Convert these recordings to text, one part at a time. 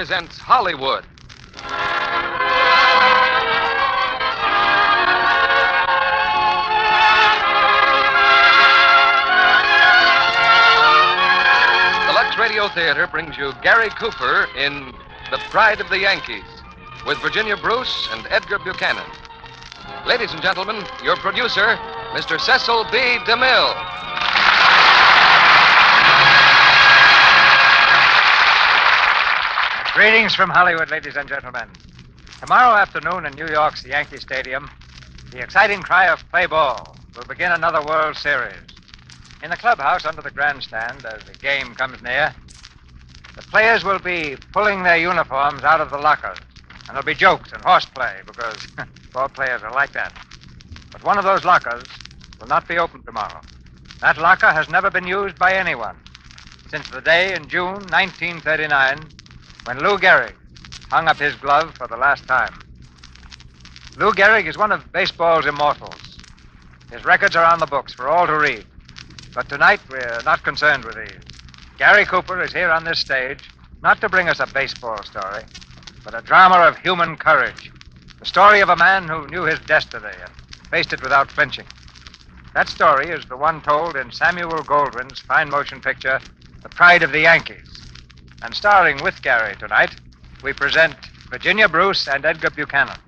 presents Hollywood. The Lux Radio Theater brings you Gary Cooper in The Pride of the Yankees with Virginia Bruce and Edgar Buchanan. Ladies and gentlemen, your producer, Mr. Cecil B. DeMille. Greetings from Hollywood, ladies and gentlemen. Tomorrow afternoon in New York's Yankee Stadium, the exciting cry of play ball will begin another World Series. In the clubhouse under the grandstand, as the game comes near, the players will be pulling their uniforms out of the lockers. And there'll be jokes and horseplay because ball players are like that. But one of those lockers will not be open tomorrow. That locker has never been used by anyone since the day in June 1939 when Lou Gehrig hung up his glove for the last time. Lou Gehrig is one of baseball's immortals. His records are on the books for all to read. But tonight, we're not concerned with these. Gary Cooper is here on this stage not to bring us a baseball story, but a drama of human courage. The story of a man who knew his destiny and faced it without flinching. That story is the one told in Samuel Goldwyn's fine motion picture, The Pride of the Yankees. And starring with Gary tonight, we present Virginia Bruce and Edgar Buchanan.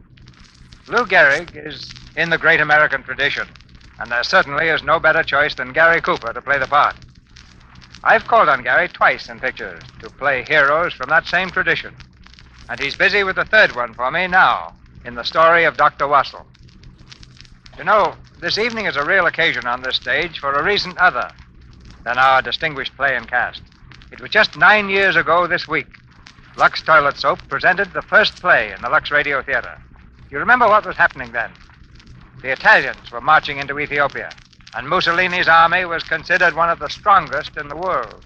Lou Gehrig is in the great American tradition, and there certainly is no better choice than Gary Cooper to play the part. I've called on Gary twice in pictures to play heroes from that same tradition. And he's busy with the third one for me now, in the story of Dr. Wassel. You know, this evening is a real occasion on this stage for a reason other than our distinguished play and cast. It was just 9 years ago this week. Lux Toilet Soap presented the first play in the Lux Radio Theater. You remember what was happening then? The Italians were marching into Ethiopia, and Mussolini's army was considered one of the strongest in the world.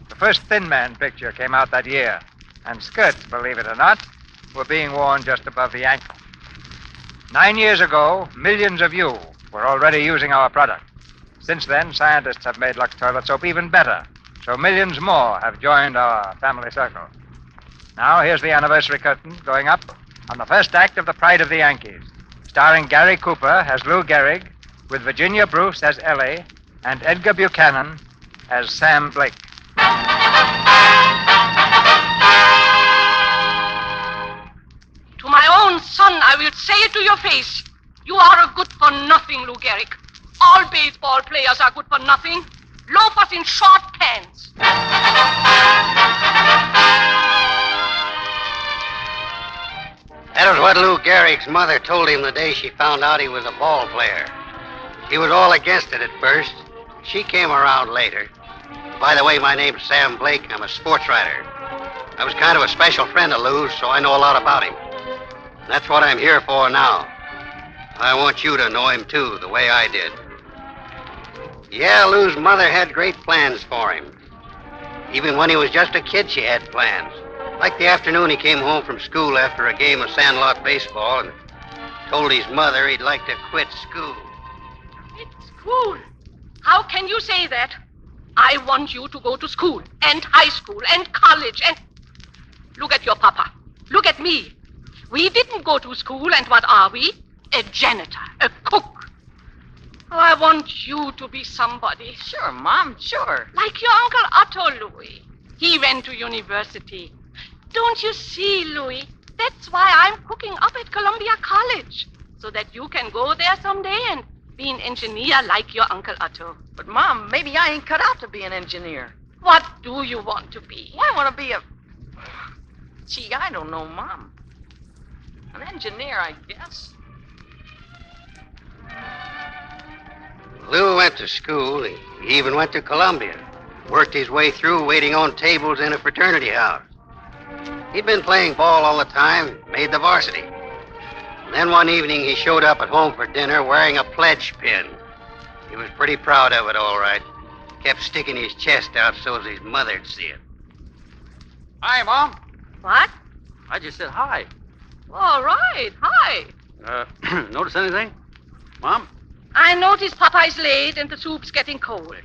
The first Thin Man picture came out that year, and skirts, believe it or not, were being worn just above the ankle. 9 years ago, millions of you were already using our product. Since then, scientists have made Lux Toilet Soap even better, so millions more have joined our family circle. Now, here's the anniversary curtain going up on the first act of The Pride of the Yankees, starring Gary Cooper as Lou Gehrig, with Virginia Bruce as Ellie, and Edgar Buchanan as Sam Blake. To my own son, I will say it to your face. You are a good-for-nothing, Lou Gehrig. All baseball players are good for nothing. Loafers in short pants. That was what Lou Gehrig's mother told him the day she found out he was a ball player. He was all against it at first. She came around later. By the way, my name's Sam Blake. I'm a sports writer. I was kind of a special friend of Lou's, so I know a lot about him. That's what I'm here for now. I want you to know him, too, the way I did. Yeah, Lou's mother had great plans for him. Even when he was just a kid, she had plans. Like the afternoon he came home from school after a game of sandlot baseball and told his mother he'd like to quit school. Quit school? How can you say that? I want you to go to school, and high school, and college, and... Look at your papa. Look at me. We didn't go to school, and what are we? A janitor, a cook. Oh, I want you to be somebody. Sure, Mom, sure. Like your Uncle Otto, Louis. He went to university. Don't you see, Louis? That's why I'm cooking up at Columbia College, so that you can go there someday and be an engineer like your Uncle Otto. But, Mom, maybe I ain't cut out to be an engineer. What do you want to be? Well, I want to be a... Gee, I don't know, Mom. An engineer, I guess. Lou went to school. He even went to Columbia. Worked his way through waiting on tables in a fraternity house. He'd been playing ball all the time, made the varsity. And then one evening he showed up at home for dinner wearing a pledge pin. He was pretty proud of it, all right. Kept sticking his chest out so as his mother'd see it. Hi, Mom. What? I just said hi. All right. Hi. Notice anything? Mom? I notice Papa is late and the soup's getting cold.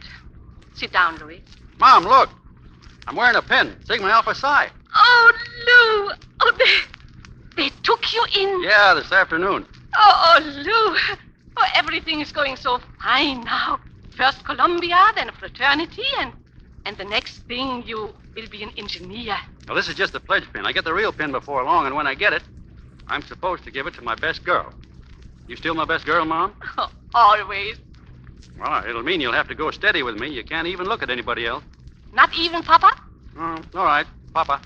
Sit down, Louis. Mom, look. I'm wearing a pin. Sigma Alpha Psi. Oh, Lou! Oh, they took you in? Yeah, this afternoon. Oh, Lou. Oh, everything is going so fine now. First Columbia, then a fraternity, and the next thing you will be an engineer. Well, this is just the pledge pin. I get the real pin before long, and when I get it, I'm supposed to give it to my best girl. You still my best girl, Mom? Oh, always. Well, it'll mean you'll have to go steady with me. You can't even look at anybody else. Not even Papa? All right, Papa.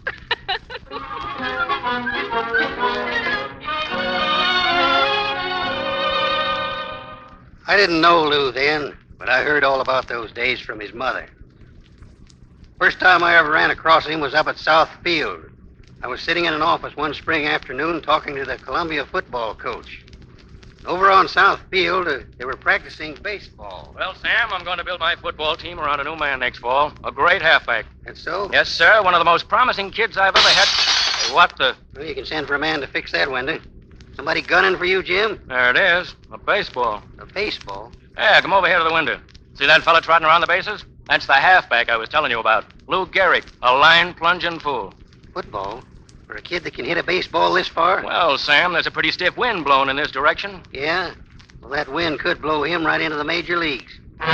I didn't know Lou then, but I heard all about those days from his mother. First time I ever ran across him was up at South Field. I was sitting in an office one spring afternoon talking to the Columbia football coach. Over on South Field, they were practicing baseball. Well, Sam, I'm going to build my football team around a new man next fall. A great halfback. And so? Yes, sir. One of the most promising kids I've ever had. Hey, what the? Well, you can send for a man to fix that window. Somebody gunning for you, Jim? There it is. A baseball. A baseball? Yeah, come over here to the window. See that fella trotting around the bases? That's the halfback I was telling you about. Lou Gehrig, a line-plunging fool. Football? For a kid that can hit a baseball this far? Well, Sam, there's a pretty stiff wind blowing in this direction. Yeah? Well, that wind could blow him right into the major leagues. I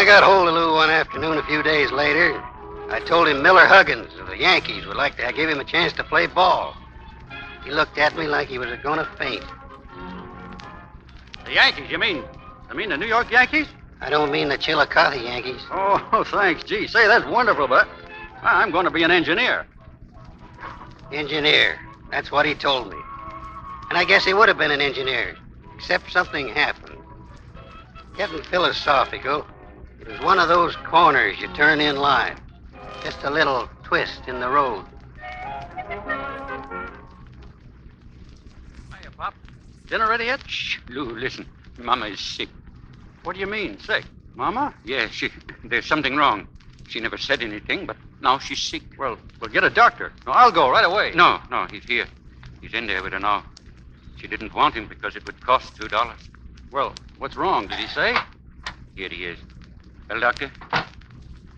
got hold of Lou one afternoon a few days later. I told him Miller Huggins of the Yankees would like to give him a chance to play ball. He looked at me like he was going to faint. The Yankees, you mean? I mean the New York Yankees? I don't mean the Chillicothe Yankees. Oh, thanks. Gee, say, that's wonderful, but I'm going to be an engineer. Engineer. That's what he told me. And I guess he would have been an engineer, except something happened. Getting philosophical, it was one of those corners you turn in line. Just a little twist in the road. Hiya, Pop. Dinner ready yet? Shh, Lou, listen. Mama is sick. What do you mean, sick? Mama? Yeah, there's something wrong. She never said anything, but now she's sick. Well, get a doctor. No, I'll go right away. No, he's here. He's in there with her now. She didn't want him because it would cost $2. Well, what's wrong? Did he say? Here he is. Well, Doctor,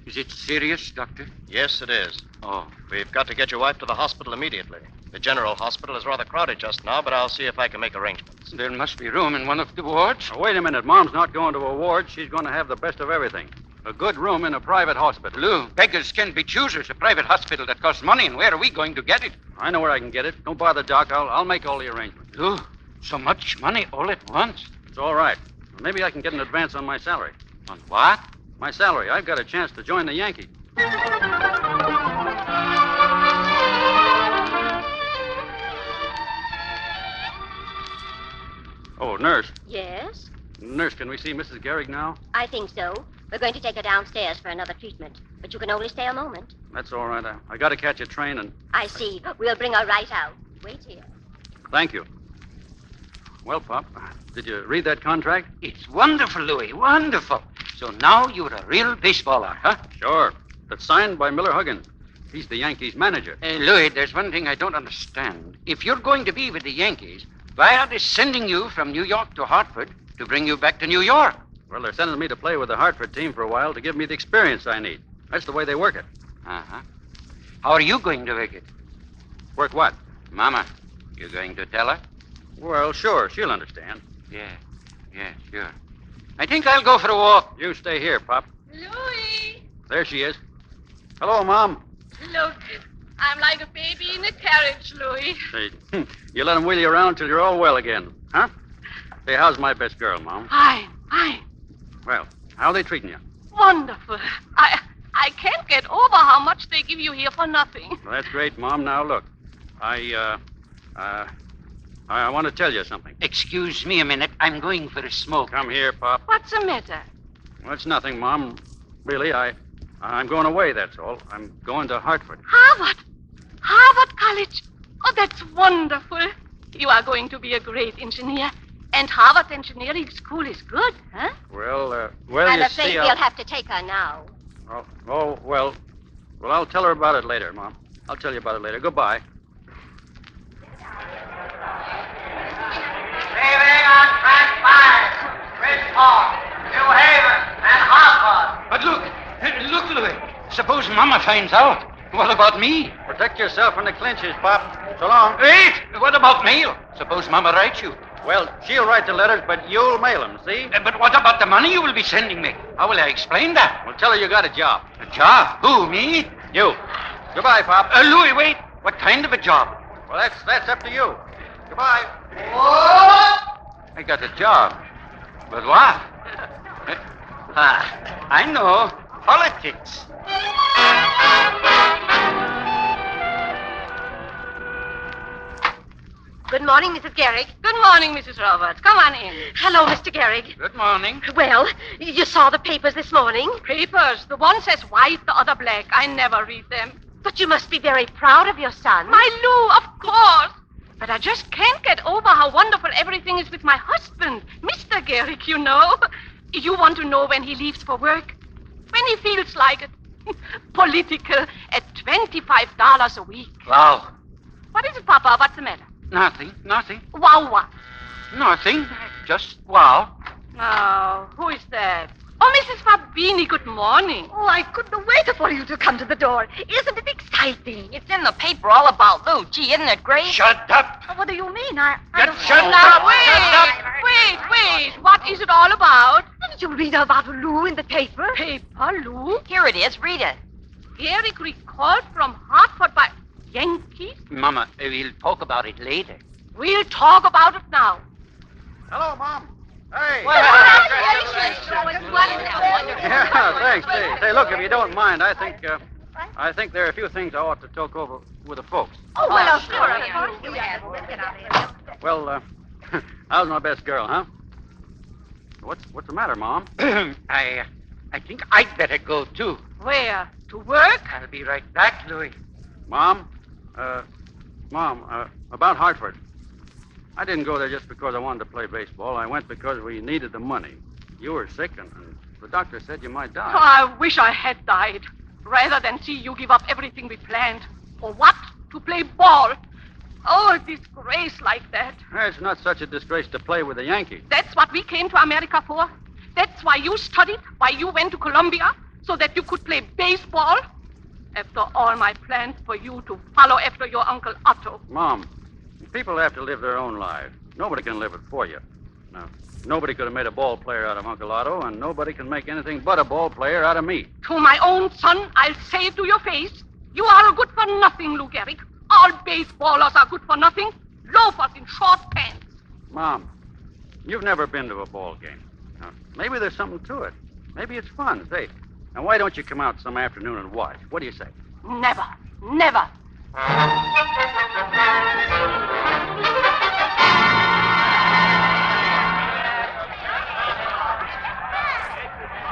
is it serious, Doctor? Yes, it is. Oh. We've got to get your wife to the hospital immediately. The general hospital is rather crowded just now, but I'll see if I can make arrangements. There must be room in one of the wards. Now, wait a minute. Mom's not going to a ward. She's going to have the best of everything. A good room in a private hospital. Lou, beggars can be choosers. A private hospital that costs money, and where are we going to get it? I know where I can get it. Don't bother, Doc. I'll make all the arrangements. Lou, so much money all at once? It's all right. Maybe I can get an advance on my salary. On what? My salary. I've got a chance to join the Yankees. Oh, nurse. Yes? Nurse, can we see Mrs. Gehrig now? I think so. We're going to take her downstairs for another treatment. But you can only stay a moment. That's all right. I got to catch a train and... I see. We'll bring her right out. Wait here. Thank you. Well, Pop, did you read that contract? It's wonderful, Louis, wonderful. So now you're a real baseballer, huh? Sure. That's signed by Miller Huggins. He's the Yankees' manager. Louis, there's one thing I don't understand. If you're going to be with the Yankees, why are they sending you from New York to Hartford to bring you back to New York? Well, they're sending me to play with the Hartford team for a while to give me the experience I need. That's the way they work it. Uh-huh. How are you going to work it? Work what? Mama, you going to tell her? Well, sure. She'll understand. Yeah, sure. I think I'll go for a walk. You stay here, Pop. Louis! There she is. Hello, Mom. Look, I'm like a baby in a carriage, Louis. Say, you let them wheel you around till you're all well again, huh? Say, how's my best girl, Mom? Fine. Well, how are they treating you? Wonderful. I can't get over how much they give you here for nothing. Well, that's great, Mom. Now, look, I want to tell you something. Excuse me a minute. I'm going for a smoke. Come here, Pop. What's the matter? Well, it's nothing, Mom. Really, I'm going away, that's all. I'm going to Hartford. Harvard College. Oh, that's wonderful. You are going to be a great engineer. And Harvard Engineering School is good, huh? Well, I'm you afraid see, we'll have to take her now. Well, I'll tell her about it later, Mom. I'll tell you about it later. Goodbye. Leaving on track 5, Bridgeport, New Haven, and Hartford. But look, Louis. Suppose Mama finds out. What about me? Protect yourself from the clinches, Pop. So long. Wait! What about mail? Suppose Mama writes you. Well, she'll write the letters, but you'll mail them, see? But what about the money you will be sending me? How will I explain that? Well, tell her you got a job. A job? Who, me? You. Goodbye, Pop. Louis, wait. What kind of a job? Well, that's up to you. Goodbye. I got a job. But what? I know. Politics. Good morning, Mrs. Garrick. Good morning, Mrs. Roberts. Come on in. Hello, Mr. Garrick. Good morning. Well, you saw the papers this morning. Papers. The one says white, the other black. I never read them. But you must be very proud of your son. My Lou, of course. But I just can't get over how wonderful everything is with my husband, Mr. Garrick, you know. You want to know when he leaves for work? When he feels like it. Political at $25 a week. Wow. What is it, Papa? What's the matter? Nothing. Wow, what? Nothing. Just wow. Oh, who is that? Oh, Mrs. Fabini, good morning. Oh, I couldn't wait for you to come to the door. Isn't it exciting? It's in the paper all about Lou. Gee, isn't it great? Shut up. What do you mean? I Shut Now, up. wait. What is it all about? Didn't you read about Lou in the paper? Paper, Lou? Here it is. Read it. Garrick recalled from Hartford by Yankees? Mama, we'll talk about it later. We'll talk about it now. Hello, Mom. Hey. Yeah, thanks. Say, look, if you don't mind, I think there are a few things I ought to talk over with the folks. Oh, well, sure. Well, how's my best girl, huh? What's the matter, Mom? I think I'd better go, too. Where? To work? I'll be right back, Louis. Mom, about Hartford. I didn't go there just because I wanted to play baseball. I went because we needed the money. You were sick, and the doctor said you might die. Oh, I wish I had died. Rather than see you give up everything we planned. For what? To play ball. Oh, a disgrace like that. It's not such a disgrace to play with the Yankees. That's what we came to America for. That's why you studied, why you went to Columbia, so that you could play baseball. After all my plans for you to follow after your Uncle Otto. Mom, people have to live their own lives. Nobody can live it for you. Now, nobody could have made a ball player out of Uncle Otto, and nobody can make anything but a ball player out of me. To my own son, I'll say it to your face. You are a good-for-nothing, Lou Garrick. All baseballers are good for nothing. Loafers in short pants. Mom, you've never been to a ball game. Now, maybe there's something to it. Maybe it's fun. Say, now why don't you come out some afternoon and watch? What do you say? Never.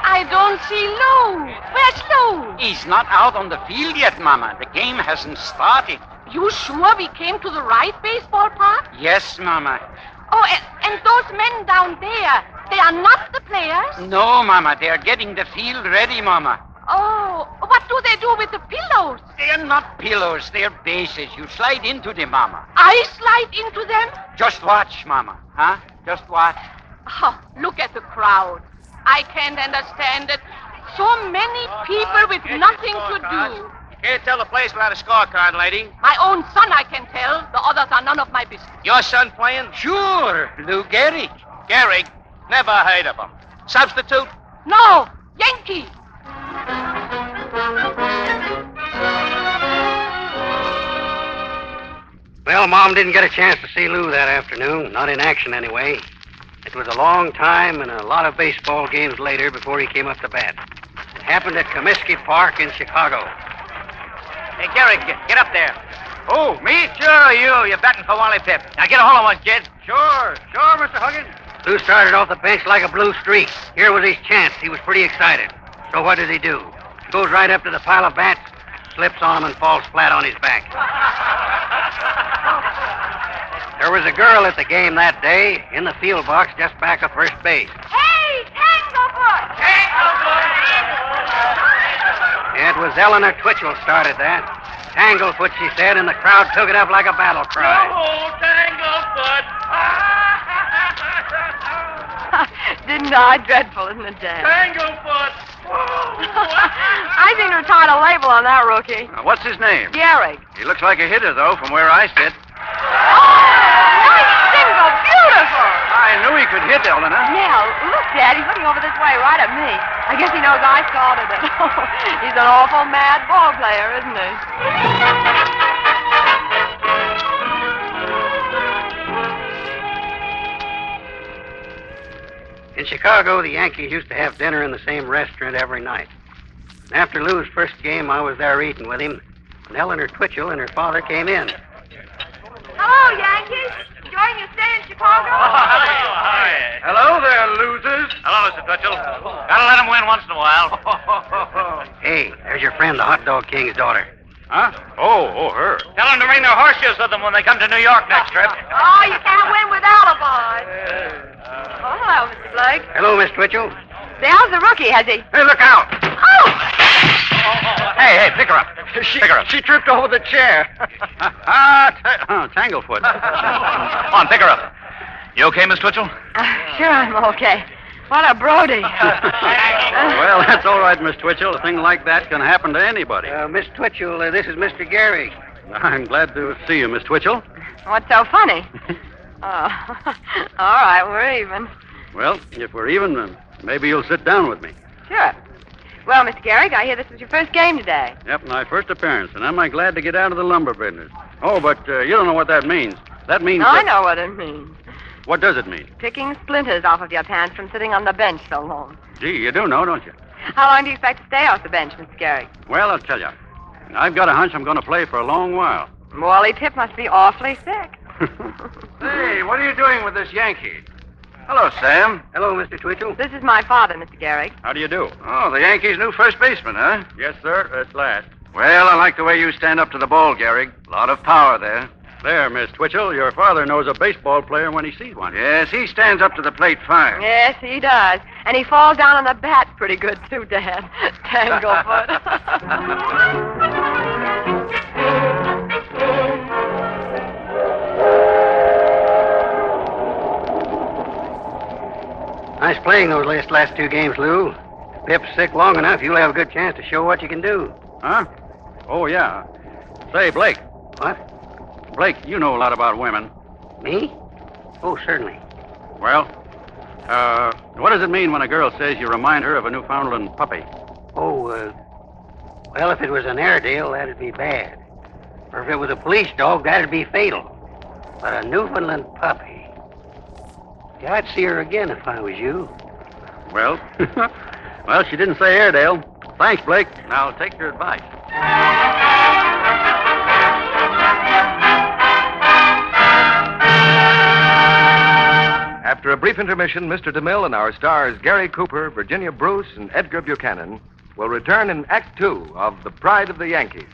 I don't see Lou. Where's Lou? He's not out on the field yet, Mama. The game hasn't started. You sure we came to the right baseball park? Yes, Mama. Oh, and those men down there, they are not the players? No, Mama. They're getting the field ready, Mama. Oh, what do they do with the pillows? They're not pillows. They're bases. You slide into them, Mama. I slide into them? Just watch, Mama. Huh? Just watch. Oh, look at the crowd. I can't understand it. So many people with nothing to do. Can't tell the place without a scorecard, lady. My own son I can tell. The others are none of my business. Your son playing? Sure, Lou Garrick. Garrick? Never heard of him. Substitute? No, Yankee. Well, Mom didn't get a chance to see Lou that afternoon. Not in action, anyway. It was a long time and a lot of baseball games later before he came up to bat. It happened at Comiskey Park in Chicago. Hey, Garrick, get up there. Oh, me? Sure, you're batting for Wally Pip. Now get a hold of one, kid. Sure, Mr. Huggins. Lou started off the bench like a blue streak. Here was his chance. He was pretty excited. So what does he do? He goes right up to the pile of bats, slips on him, and falls flat on his back. There was a girl at the game that day in the field box just back of first base. Hey, Tanglefoot! It was Eleanor Twitchell started that. Tanglefoot, she said, and the crowd took it up like a battle cry. Oh, Tanglefoot! Didn't I? Dreadful, isn't it, Dad? Tanglefoot! I seem to have tied a label on that rookie. What's his name? Gehrig. He looks like a hitter, though, from where I sit. Nice single. Beautiful. I knew he could hit, Eleanor. Now, look, Dad. He's looking over this way right at me. I guess he knows I started it. He's an awful mad ball player, isn't he? In Chicago, the Yankees used to have dinner in the same restaurant every night. And after Lou's first game, I was there eating with him, and Eleanor Twitchell and her father came in. Hello, Yankees. Enjoying your stay in Chicago? Hi. Hello there, losers. Hello, Mr. Twitchell. Gotta let him win once in a while. Hey, there's your friend, the Hot Dog King's daughter. Huh? Oh, her. Tell him to bring their horseshoes with them when they come to New York next trip. Oh, you can't win with alibis. Oh, hello, Mr. Blake. Hello, Miss Twitchell. Say, how's the rookie? Has he... Hey, look out. Oh! Hey, pick her up. Pick her up. She tripped over the chair. Tanglefoot. Come on, pick her up. You okay, Miss Twitchell? Sure, I'm okay. What a Brody. Well, that's all right, Miss Twitchell. A thing like that can happen to anybody. Miss Twitchell, this is Mr. Gehrig. I'm glad to see you, Miss Twitchell. What's so funny? Oh, all right, we're even. Well, if we're even, then maybe you'll sit down with me. Sure. Well, Mr. Gehrig, I hear this was your first game today. Yep, my first appearance, and am I glad to get out of the lumber business. Oh, but you don't know what that means. That means... I know what it means. What does it mean? Picking splinters off of your pants from sitting on the bench so long. Gee, you do know, don't you? How long do you expect to stay off the bench, Mr. Gehrig? Well, I'll tell you. I've got a hunch I'm going to play for a long while. Wally Tip must be awfully sick. Hey, what are you doing with this Yankee? Hello, Sam. Hello, Mr. Twitchell. This is my father, Mr. Gehrig. How do you do? Oh, the Yankees' new first baseman, huh? Yes, sir, at last. Well, I like the way you stand up to the ball, Gehrig. A lot of power there. There, Miss Twitchell, your father knows a baseball player when he sees one. Yes, he stands up to the plate fine. Yes, he does. And he falls down on the bat pretty good, too, Dad. Tanglefoot. Nice playing those last two games, Lou. If Pip's sick long enough, you'll have a good chance to show what you can do. Huh? Oh, yeah. Say, Blake. What? Blake, you know a lot about women. Me? Oh, certainly. Well, what does it mean when a girl says you remind her of a Newfoundland puppy? Oh, well, if it was an Airedale, that'd be bad. Or if it was a police dog, that'd be fatal. But a Newfoundland puppy... Yeah, I'd see her again if I was you. Well, well, she didn't say Airedale. Thanks, Blake. Now, take your advice. After a brief intermission, Mr. DeMille and our stars Gary Cooper, Virginia Bruce, and Edgar Buchanan will return in Act Two of The Pride of the Yankees.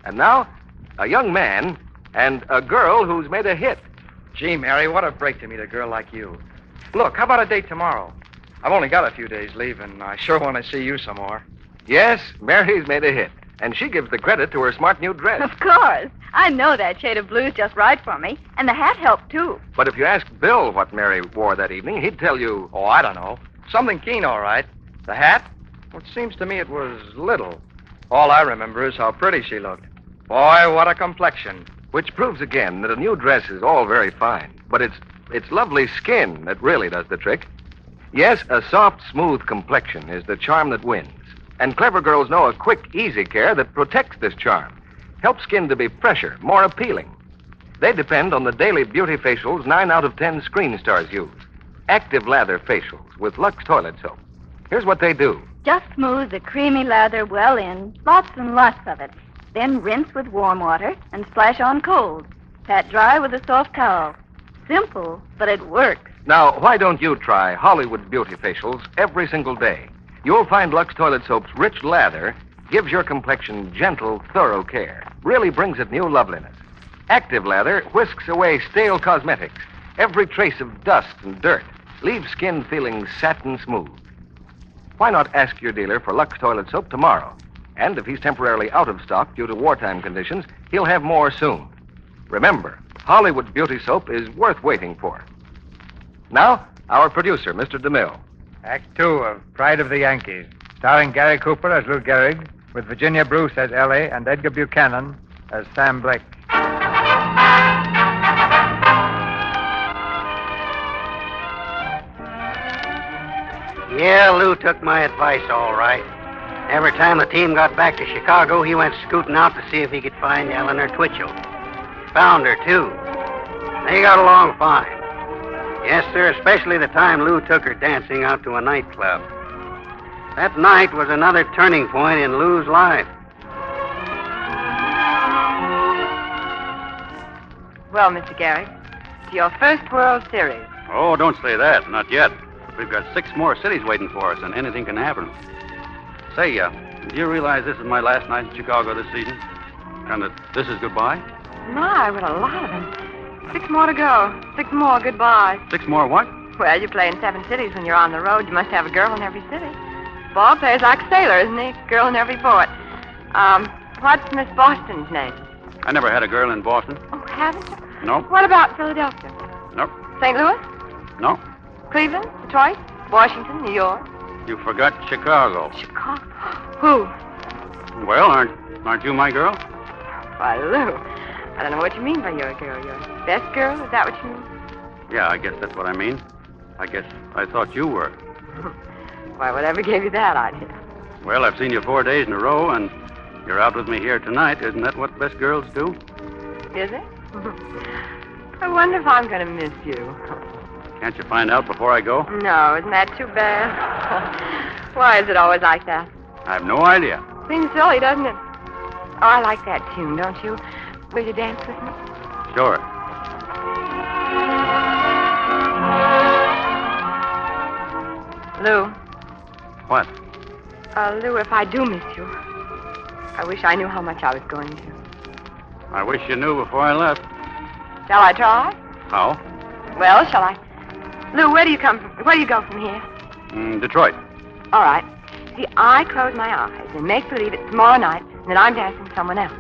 And now, a young man and a girl who's made a hit. Gee, Mary, what a break to meet a girl like you. Look, how about a date tomorrow? I've only got a few days leave, and I sure want to see you some more. Yes, Mary's made a hit, and she gives the credit to her smart new dress. Of course. I know that shade of blue's just right for me, and the hat helped, too. But if you ask Bill what Mary wore that evening, he'd tell you... Oh, I don't know. Something keen, all right. The hat? Well, it seems to me it was little. All I remember is how pretty she looked. Boy, what a complexion. Which proves again that a new dress is all very fine, but it's lovely skin that really does the trick. Yes, a soft, smooth complexion is the charm that wins. And clever girls know a quick, easy care that protects this charm. Helps skin to be fresher, more appealing. They depend on the daily beauty facials 9 out of 10 screen stars use. Active lather facials with Lux toilet soap. Here's what they do. Just smooth the creamy lather well in, lots and lots of it. Then rinse with warm water and splash on cold. Pat dry with a soft towel. Simple, but it works. Now, why don't you try Hollywood's beauty facials every single day? You'll find Lux toilet soap's rich lather gives your complexion gentle, thorough care. Really brings it new loveliness. Active lather whisks away stale cosmetics. Every trace of dust and dirt. Leaves skin feeling satin smooth. Why not ask your dealer for Lux toilet soap tomorrow? And if he's temporarily out of stock due to wartime conditions, he'll have more soon. Remember, Hollywood beauty soap is worth waiting for. Now, our producer, Mr. DeMille. Act 2 of Pride of the Yankees, starring Gary Cooper as Lou Gehrig, with Virginia Bruce as Ellie and Edgar Buchanan as Sam Blake. Yeah, Lou took my advice all right. Every time the team got back to Chicago, he went scooting out to see if he could find Eleanor Twitchell. Found her, too. They got along fine. Yes, sir, especially the time Lou took her dancing out to a nightclub. That night was another turning point in Lou's life. Well, Mr. Gehrig, it's your first World Series. Oh, don't say that. Not yet. We've got 6 more cities waiting for us, and anything can happen. Say, do you realize this is my last night in Chicago this season? And that this is goodbye? My, what a lot of them. 6 more to go. 6 more goodbyes. 6 more what? Well, you play in 7 cities when you're on the road. You must have a girl in every city. Ball player's like a sailor, isn't he? Girl in every port. What's Miss Boston's name? I never had a girl in Boston. Oh, haven't you? No. What about Philadelphia? Nope. St. Louis? No. Cleveland? Detroit? Washington? New York? You forgot Chicago. Chicago? Who? Well, aren't you my girl? Why, Lou, I don't know what you mean by your girl. Your best girl? Is that what you mean? Yeah, I guess that's what I mean. I guess I thought you were. Why, whatever gave you that idea? Well, I've seen you 4 days in a row, and you're out with me here tonight. Isn't that what best girls do? Is it? I wonder if I'm going to miss you. Can't you find out before I go? No, isn't that too bad? Why is it always like that? I have no idea. Seems silly, doesn't it? Oh, I like that tune, don't you? Will you dance with me? Sure. Lou. What? Lou, if I do miss you, I wish I knew how much I was going to. I wish you knew before I left. Shall I try? How? Well, shall I? Lou, where do you come from? Where do you go from here? Detroit. All right. See, I close my eyes and make believe it's tomorrow night and that I'm dancing with someone else.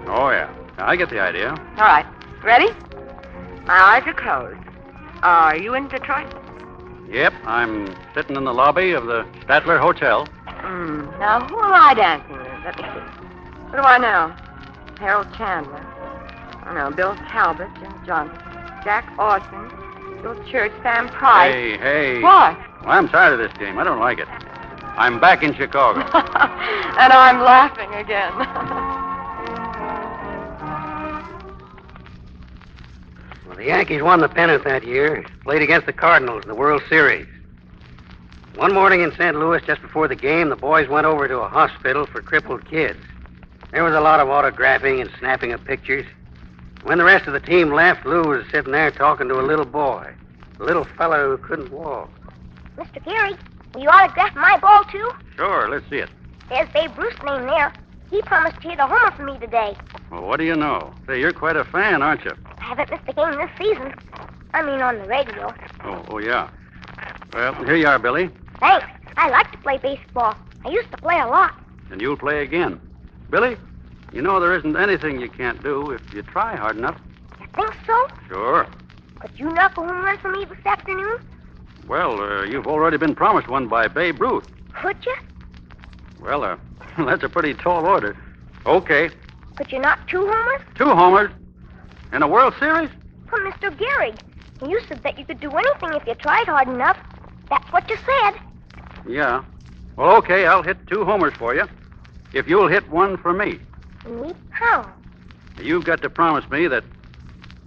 Oh, yeah. I get the idea. All right. Ready? My eyes are closed. Are you in Detroit? Yep, I'm sitting in the lobby of the Statler Hotel. Now, who am I dancing with? Let me see. What do I know? Harold Chandler. I know Bill Talbot, Jim Johnson, Jack Orson, Bill Church, Sam Price. Hey. What? Well, I'm tired of this game. I don't like it. I'm back in Chicago. And I'm laughing again. Well, the Yankees won the pennant that year. Played against the Cardinals in the World Series. One morning in St. Louis, just before the game, the boys went over to a hospital for crippled kids. There was a lot of autographing and snapping of pictures. When the rest of the team left, Lou was sitting there talking to a little boy, a little fellow who couldn't walk. Mr. Gehrig, will you autograph my ball, too? Sure, let's see it. There's Babe Ruth's name there. He promised to hit a homer for me today. Well, what do you know? Say, you're quite a fan, aren't you? I haven't missed a game this season. I mean, on the radio. Oh, yeah. Well, here you are, Billy. Thanks. I like to play baseball. I used to play a lot. And you'll play again. Billy, you know there isn't anything you can't do if you try hard enough. You think so? Sure. Could you knock a home run for me this afternoon? Well, you've already been promised one by Babe Ruth. Could you? Well, that's a pretty tall order. Okay. Could you knock 2 homers? 2 homers? In a World Series? Well, Mr. Gehrig, you said that you could do anything if you tried hard enough. That's what you said. Yeah. Well, okay, I'll hit 2 homers for you. If you'll hit 1 for me. Me? How? You've got to promise me that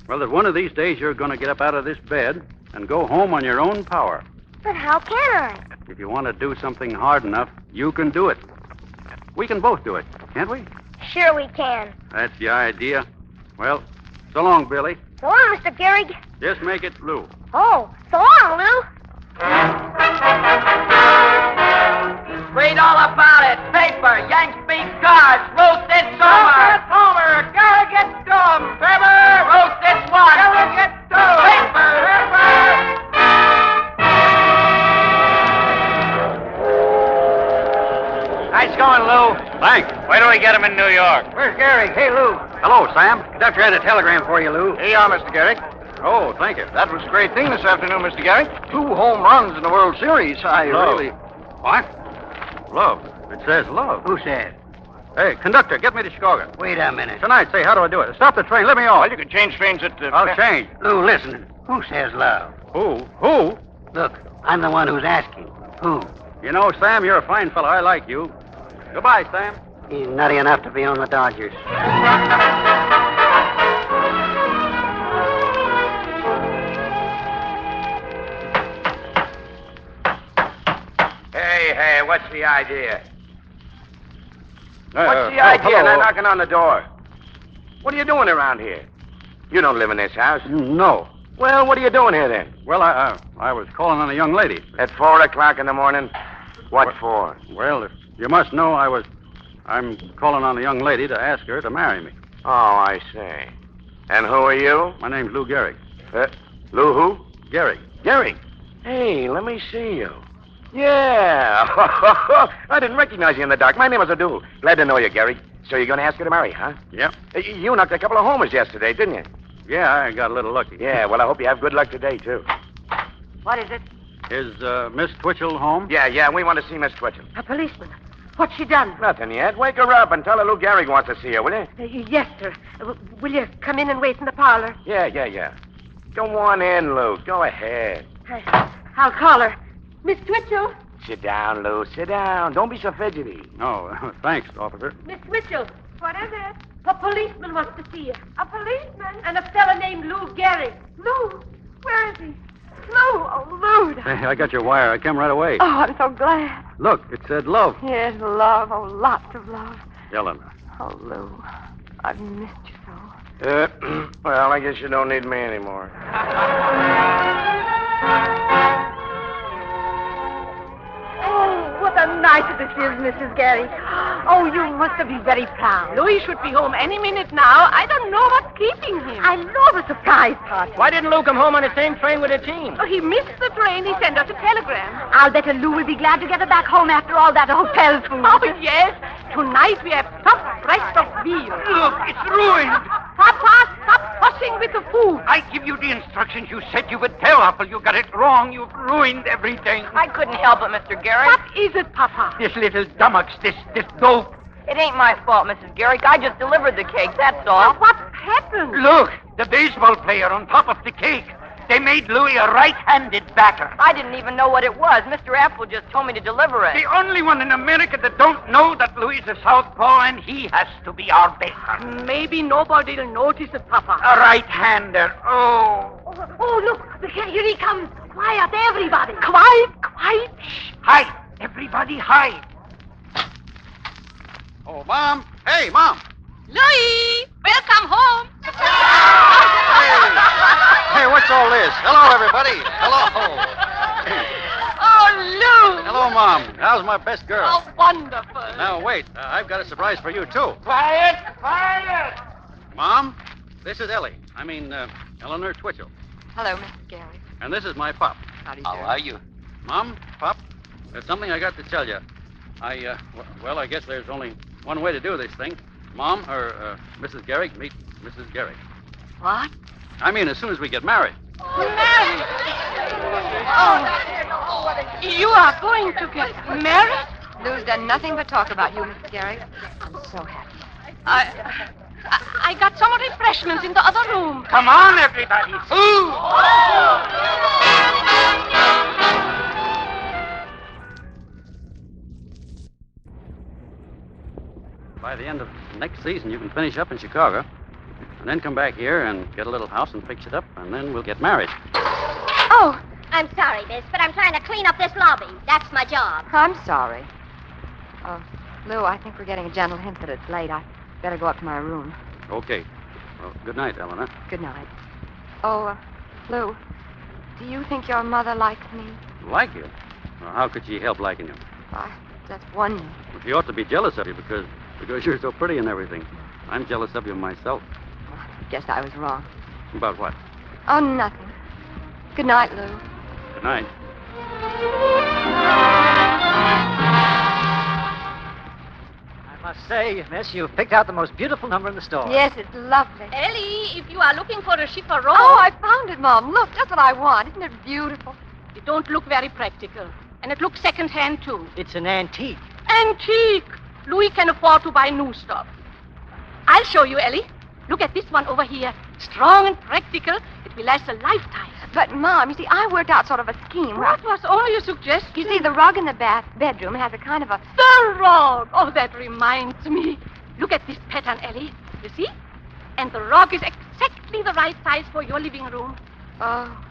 one of these days you're going to get up out of this bed and go home on your own power. But how can I? If you want to do something hard enough, you can do it. We can both do it, can't we? Sure we can. That's the idea. Well, so long, Billy. So long, Mr. Gehrig. Just make it Lou. Oh, so long, Lou. Read all about it. Paper, Yanks beat Cards, Ruth hits Homer. Homer, Gehrig gets dumb. Paper, Ruth hits 1. Gehrig gets 2. Paper. Nice going, Lou. Thanks. Wait till we get him in New York. Where's Gehrig? Hey, Lou. Hello, Sam. Conductor had a telegram for you, Lou. Here you are, Mr. Gehrig. Oh, thank you. That was a great thing this afternoon, Mr. Gary. 2 home runs in the World Series. Really... What? Love. It says love. Who said? Hey, conductor, get me to Chicago. Wait a minute. Tonight, say, how do I do it? Stop the train. Let me off. Well, you can change trains at... I'll change. Lou, listen. Who says love? Who? Look, I'm the one who's asking. Who? You know, Sam, you're a fine fellow. I like you. Goodbye, Sam. He's nutty enough to be on the Dodgers. Hey, what's the idea? Hello. They're knocking on the door. What are you doing around here? You don't live in this house. No. Well, what are you doing here then? Well, I was calling on a young lady. At 4 o'clock in the morning? What for? Well, if you must know, I'm calling on a young lady to ask her to marry me. Oh, I see. And who are you? My name's Lou Gehrig. Lou who? Gehrig. Gehrig. Hey, let me see you. Yeah. I didn't recognize you in the dark. My name is Adu. Glad to know you, Gehrig. So you're going to ask her to marry, huh? Yep. You knocked a couple of homers yesterday, didn't you? Yeah, I got a little lucky. Yeah, well, I hope you have good luck today, too. What is it? Is Miss Twitchell home? Yeah, we want to see Miss Twitchell. A policeman. What's she done? Nothing yet. Wake her up and tell her Lou Gehrig wants to see her, will you? Yes, sir. Will you come in and wait in the parlor? Yeah. Go on in, Lou. Go ahead. I'll call her. Miss Twitchell? Sit down, Lou. Sit down. Don't be so fidgety. Oh, thanks, officer. Miss Twitchell. What is it? A policeman wants to see you. A policeman? And a fella named Lou Gehrig. Lou? Where is he? Lou! Oh, Lou! Hey, I got your wire. I came right away. Oh, I'm so glad. Look, it said love. Yes, love. Oh, lots of love. Eleanor. Oh, Lou. I've missed you so. Well, I guess you don't need me anymore. Oh, what a night this is, Mrs. Gehrig. Oh, you must be very proud. Louis should be home any minute now. I don't know what's keeping him. I love a surprise party. Why didn't Lou come home on the same train with the team? Oh, he missed the train. He sent us a telegram. I'll bet Lou will be glad to get her back home after all that hotel food. Oh, yes. Tonight we have stuffed breast of veal. Look, it's ruined. Papa, stop fussing with the food. I give you the instructions you said you would tell Apple. You got it wrong. You've ruined everything. I couldn't help it, Mr. Gehrig. What is it, Papa? This little dummocks, this dope. It ain't my fault, Mrs. Gehrig. I just delivered the cake, that's all. What happened? Look, the baseball player on top of the cake. They made Louis a right-handed batter. I didn't even know what it was. Mr. Apple just told me to deliver it. The only one in America that don't know that Louis is a southpaw, and he has to be our baser. Maybe nobody'll notice it, Papa. A right-hander. Oh. Oh, look. Here he comes. Quiet, everybody. Quiet. Shh. Hide. Everybody hide. Oh, Mom. Hey, Mom. Louis, welcome home. Hey, what's all this? Hello, everybody. Hello. Oh, Lou. Hello, Mom. How's my best girl? Oh, wonderful. Now, wait. I've got a surprise for you, too. Quiet. Mom, this is Ellie. Eleanor Twitchell. Hello, Mrs. Gehrig. And this is my pop. How do you How do? are you? Mom, Pop, there's something I got to tell you. I guess there's only one way to do this thing. Mom, or Mrs. Gehrig, meet Mrs. Gehrig. What? I mean, as soon as we get married. Married? Oh, you are going to get married? Lou's done nothing but talk about you, Mrs. Gehrig. I'm so happy. I got some refreshments in the other room. Come on, everybody. Food. By the end of next season, you can finish up in Chicago, and then come back here and get a little house and fix it up, and then we'll get married. Oh, I'm sorry, miss, but I'm trying to clean up this lobby. That's my job. I'm sorry. Oh, Lou, I think we're getting a gentle hint that it's late. I better go up to my room. Okay. Well, good night, Eleanor. Good night. Oh, Lou, do you think your mother likes me? Like you? Well, how could she help liking you? I just wonder. Well, she ought to be jealous of you because you're so pretty and everything. I'm jealous of you myself. Guess I was wrong. About what? Oh, nothing. Good night, Lou. Good night. I Say, miss, you've picked out the most beautiful number in the store. Yes, it's lovely. Ellie, if you are looking for a chiffon, Oh, I found it, Mom. Look, that's what I want. Isn't it beautiful? it don't look very practical. And it looks second-hand, too. It's an antique. Antique! Louis can afford to buy new stuff. I'll show you, Ellie. Look at this one over here. Strong and practical. It will last a lifetime. But, Mom, you see, I worked out sort of a scheme. What was only a suggestion? You see, the rug in the bedroom has a kind of a... The rug! Oh, that reminds me. Look at this pattern, Ellie. You see? And the rug is exactly the right size for your living room. Oh,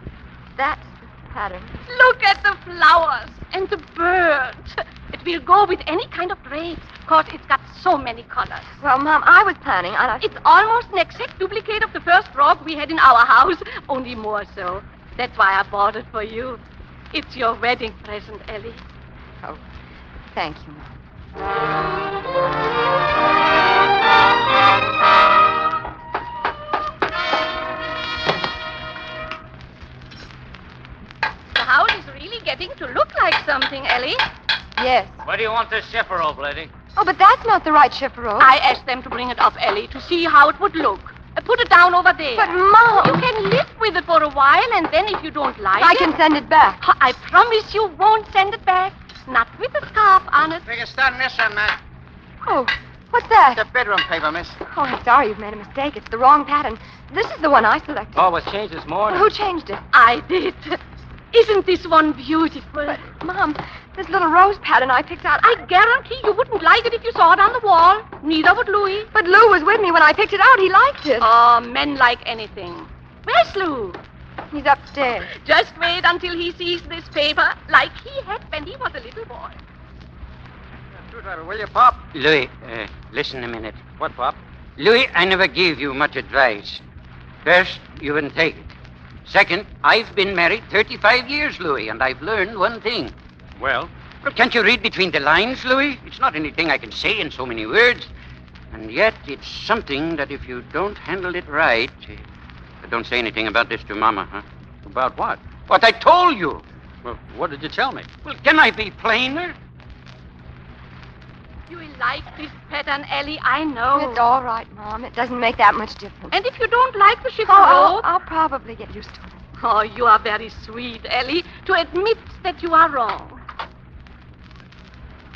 that's the pattern. Look at the flowers and the birds. It will go with any kind of drapes, because it's got so many colors. Well, Mom, I was planning on a... It's almost an exact duplicate of the first rug we had in our house, only more so. That's why I bought it for you. It's your wedding present, Ellie. Oh, thank you, Mom. The house is really getting to look like something, Ellie. Yes. Where do you want this shipper rope, lady? Oh, but that's not the right chiffon. I asked them to bring it up, Ellie, to see how it would look. Put it down over there. But, Mom... You can live with it for a while, and then if you don't like I it... can send it back. I promise you won't send it back. Not with a scarf on it. We can start this on that. Oh, what's that? The bedroom paper, miss. Oh, I'm sorry you've made a mistake. It's the wrong pattern. This is the one I selected. Oh, it was changed this morning. Who changed it? I did. Isn't this one beautiful? But, Mom, this little rose pattern I picked out... I guarantee you wouldn't like it if you saw it on the wall. Neither would Louis. But Lou was with me when I picked it out. He liked it. Oh, men like anything. Where's Lou? He's upstairs. Just wait until he sees this paper like he had when he was a little boy. Screwdriver, will you, Pop? Louis, listen a minute. What, Pop? Louis, I never gave you much advice. First, you wouldn't take it. Second, I've been married 35 years, Louis, and I've learned one thing. Well? Well, can't you read between the lines, Louis? It's not anything I can say in so many words. And yet, it's something that if you don't handle it right... But don't say anything about this to Mama, huh? About what? What I told you. Well, what did you tell me? Well, can I be plainer? You will like this pattern, Ellie, I know. It's all right, Mom. It doesn't make that much difference. And if you don't like the chiffon Oh, robe... I'll probably get used to it. Oh, you are very sweet, Ellie, to admit that you are wrong.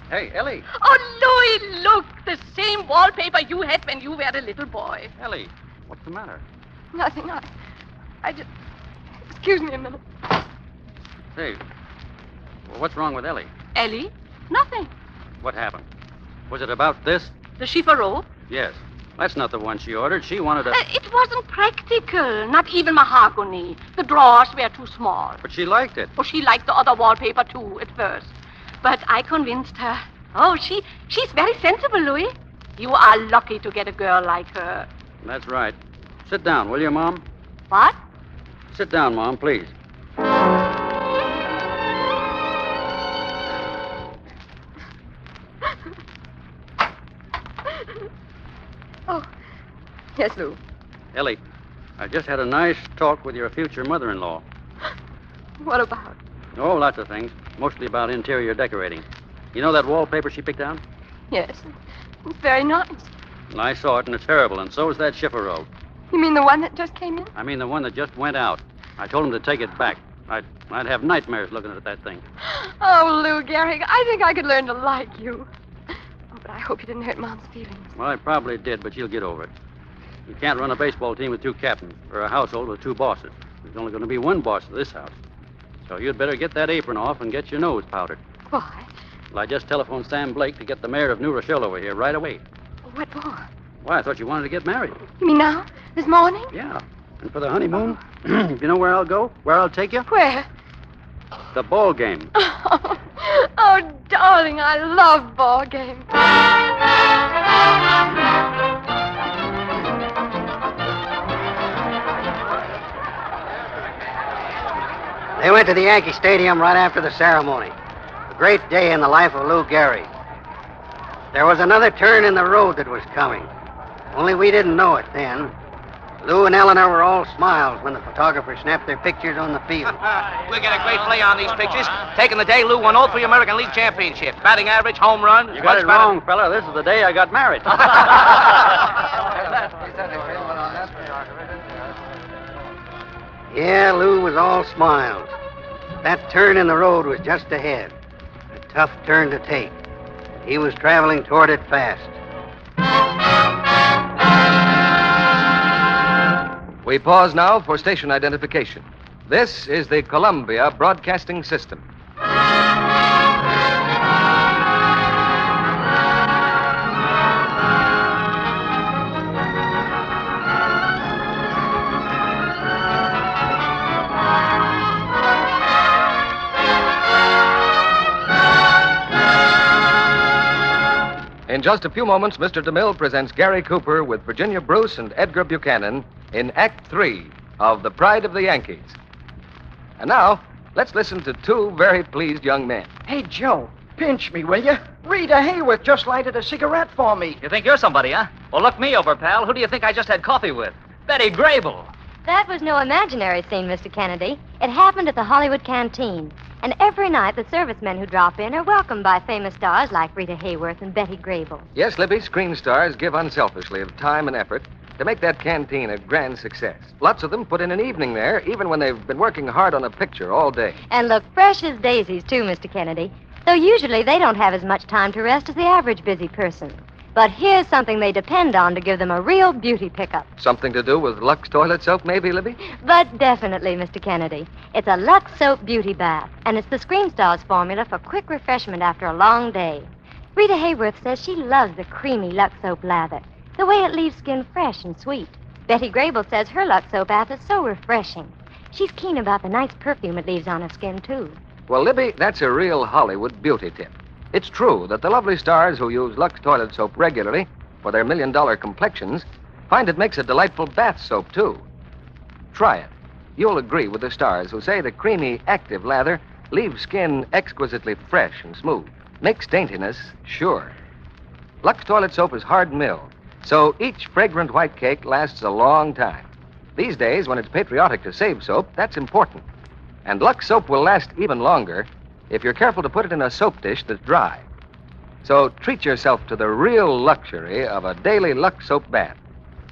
Hey, Ellie. Oh, Louis, look, the same wallpaper you had when you were a little boy. Ellie, what's the matter? Nothing. I just... Excuse me a minute. Hey, well, what's wrong with Ellie? Ellie? Nothing. What happened? Was it about this? The chiffon robe? Yes. That's not the one she ordered. She wanted a... It wasn't practical, not even mahogany. The drawers were too small. But she liked it. Oh, she liked the other wallpaper, too, at first. But I convinced her. Oh, she's very sensible, Louis. You are lucky to get a girl like her. That's right. Sit down, will you, Mom? What? Sit down, Mom, please. Oh, yes, Lou. Ellie, I just had a nice talk with your future mother-in-law. What about? Oh, lots of things. Mostly about interior decorating. You know that wallpaper she picked out? Yes. It's very nice. Well, I saw it, and it's terrible, and so is that chiffon robe. You mean the one that just came in? I mean the one that just went out. I told him to take it back. I'd have nightmares looking at that thing. Oh, Lou Gehrig, I think I could learn to like you. Oh, but I hope you didn't hurt Mom's feelings. Well, I probably did, but you'll get over it. You can't run a baseball team with two captains, or a household with two bosses. There's only going to be one boss of this house. So you'd better get that apron off and get your nose powdered. Why? Well, I just telephoned Sam Blake to get the mayor of New Rochelle over here right away. What for? Why, I thought you wanted to get married. You mean now? This morning? Yeah. And for the honeymoon, you know where I'll go? Where I'll take you? Where? The ball game. Oh, darling, I love ball games. They went to the Yankee Stadium right after the ceremony. A great day in the life of Lou Gehrig. There was another turn in the road that was coming. Only we didn't know it then. Lou and Eleanor were all smiles when the photographer snapped their pictures on the field. We'll get a great play on these pictures. Taking the day Lou won all 3 American League championships. Batting average, home runs. You got it wrong, fella. This is the day I got married. Yeah, Lou was all smiles. That turn in the road was just ahead. A tough turn to take. He was traveling toward it fast. We pause now for station identification. This is the Columbia Broadcasting System. In just a few moments, Mr. DeMille presents Gary Cooper with Virginia Bruce and Edgar Buchanan in Act 3 of The Pride of the Yankees. And now, let's listen to 2 very pleased young men. Hey, Joe, pinch me, will you? Rita Hayworth just lighted a cigarette for me. You think you're somebody, huh? Well, look me over, pal. Who do you think I just had coffee with? Betty Grable. That was no imaginary scene, Mr. Kennedy. It happened at the Hollywood Canteen. And every night, the servicemen who drop in are welcomed by famous stars like Rita Hayworth and Betty Grable. Yes, Libby, screen stars give unselfishly of time and effort to make that canteen a grand success. Lots of them put in an evening there, even when they've been working hard on a picture all day. And look fresh as daisies, too, Mr. Kennedy. Though usually they don't have as much time to rest as the average busy person. But here's something they depend on to give them a real beauty pickup. Something to do with Lux toilet soap, maybe, Libby? But definitely, Mr. Kennedy. It's a Lux Soap Beauty Bath, and it's the Screen Stars formula for quick refreshment after a long day. Rita Hayworth says she loves the creamy Lux Soap lather, the way it leaves skin fresh and sweet. Betty Grable says her Lux Soap bath is so refreshing. She's keen about the nice perfume it leaves on her skin, too. Well, Libby, that's a real Hollywood beauty tip. It's true that the lovely stars who use Lux toilet soap regularly for their million-dollar complexions find it makes a delightful bath soap, too. Try it. You'll agree with the stars who say the creamy, active lather leaves skin exquisitely fresh and smooth. Makes daintiness sure. Lux toilet soap is hard milled, so each fragrant white cake lasts a long time. These days, when it's patriotic to save soap, that's important. And Lux soap will last even longer if you're careful to put it in a soap dish that's dry. So treat yourself to the real luxury of a daily Lux soap bath.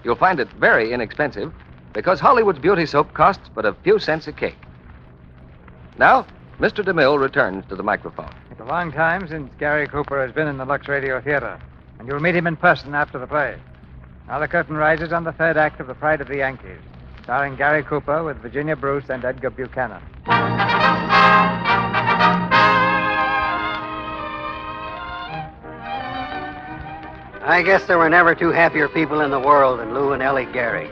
You'll find it very inexpensive because Hollywood's beauty soap costs but a few cents a cake. Now, Mr. DeMille returns to the microphone. It's a long time since Gary Cooper has been in the Lux Radio Theater, and you'll meet him in person after the play. Now the curtain rises on the 3rd act of The Pride of the Yankees, starring Gary Cooper with Virginia Bruce and Edgar Buchanan. I guess there were never 2 happier people in the world than Lou and Ellie Gary.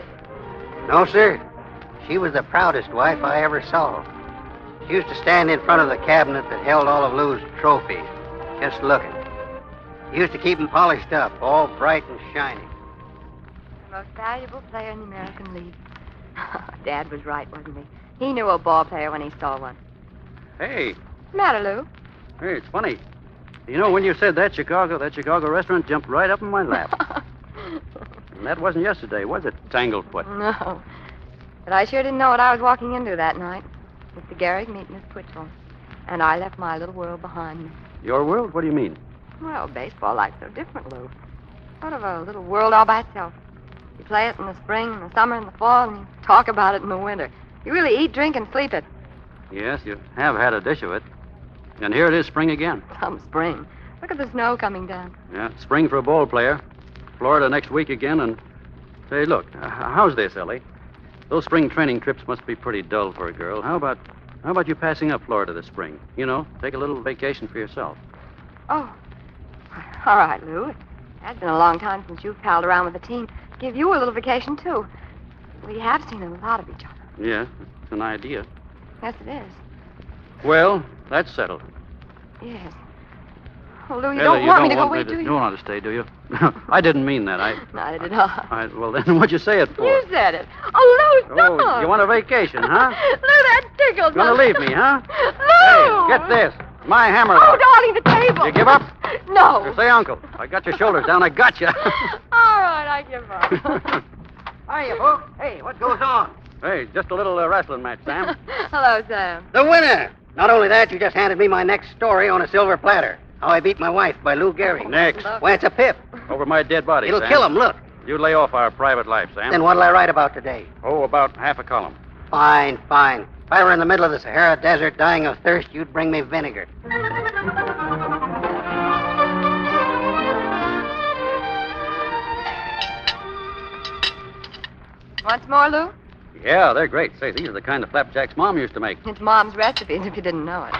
No, sir. She was the proudest wife I ever saw. She used to stand in front of the cabinet that held all of Lou's trophies, just looking. He used to keep them polished up, all bright and shiny. The most valuable player in the American League. Dad was right, wasn't he? He knew a ball player when he saw one. Hey. What's the matter, Lou? Hey, it's funny. You know, when you said that Chicago restaurant jumped right up in my lap. And that wasn't yesterday, was it, Tanglefoot? No. But I sure didn't know what I was walking into that night. Mr. Garrick meeting Miss Twitchell. And I left my little world behind me. Your world? What do you mean? Well, baseball life's so different, Lou. Sort of a little world all by itself. You play it in the spring, and the summer, and the fall, and you talk about it in the winter. You really eat, drink, and sleep it. Yes, you have had a dish of it. And here it is spring again. Some spring. Look at the snow coming down. Yeah, spring for a ball player. Florida next week again, and... Say, look, how's this, Ellie? Those spring training trips must be pretty dull for a girl. How about you passing up Florida this spring? You know, take a little vacation for yourself. Oh. All right, Lou. It has been a long time since you've palled around with the team. Give you a little vacation, too. We have seen a lot of each other. Yeah, it's an idea. Yes, it is. Well, that's settled. Yes. Oh, Lou, you Ellie, don't want me to go away, do you? You don't want to stay, do you? I didn't mean that. Not at all. Well, then what'd you say it for? You said it. Oh, Lou, stop. Oh, you want a vacation, huh? Lou, that tickles. Gonna leave me, huh? Lou! Hey, get this. My hammer. Oh, darling, the table. You give up? No. You say, Uncle. I got your shoulders down. I got you. All right, I give up. Hiya, folks. Hey, what goes on? Hey, just a little wrestling match, Sam. Hello, Sam. The winner. Not only that, you just handed me my next story on a silver platter. How I beat my wife by Lou Gehrig. Next. Why, it's a pip. Over my dead body, It'll Sam. kill him, look. You lay off our private life, Sam. Then what'll I write about today? Oh, about half a column. Fine, fine. If I were in the middle of the Sahara Desert dying of thirst, you'd bring me vinegar. Want some more, Lou? Yeah, they're great. Say, these are the kind of flapjacks Mom used to make. It's Mom's recipes, if you didn't know it.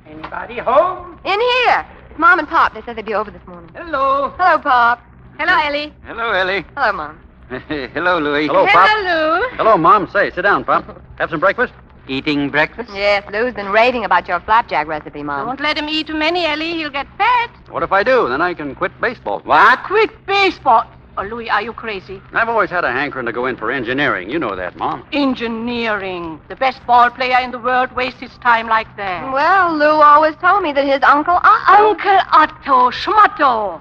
Anybody home? In here. It's Mom and Pop. They said they'd be over this morning. Hello. Hello, Pop. Hello, Ellie. Hello, Ellie. Hello, Mom. Hello, Louis. Hello, Pop. Hello. Hello, Mom. Say, sit down, Pop. Have some breakfast? Eating breakfast? Yes, Lou's been raving about your flapjack recipe, Mom. Don't let him eat too many, Ellie. He'll get fat. What if I do? Then I can quit baseball. What? Quit baseball. Oh, Louis, are you crazy? I've always had a hankering to go in for engineering. You know that, Mom. Engineering. The best ball player in the world wastes his time like that. Well, Lou always told me that his Uncle Otto... Uncle Otto, schmotto.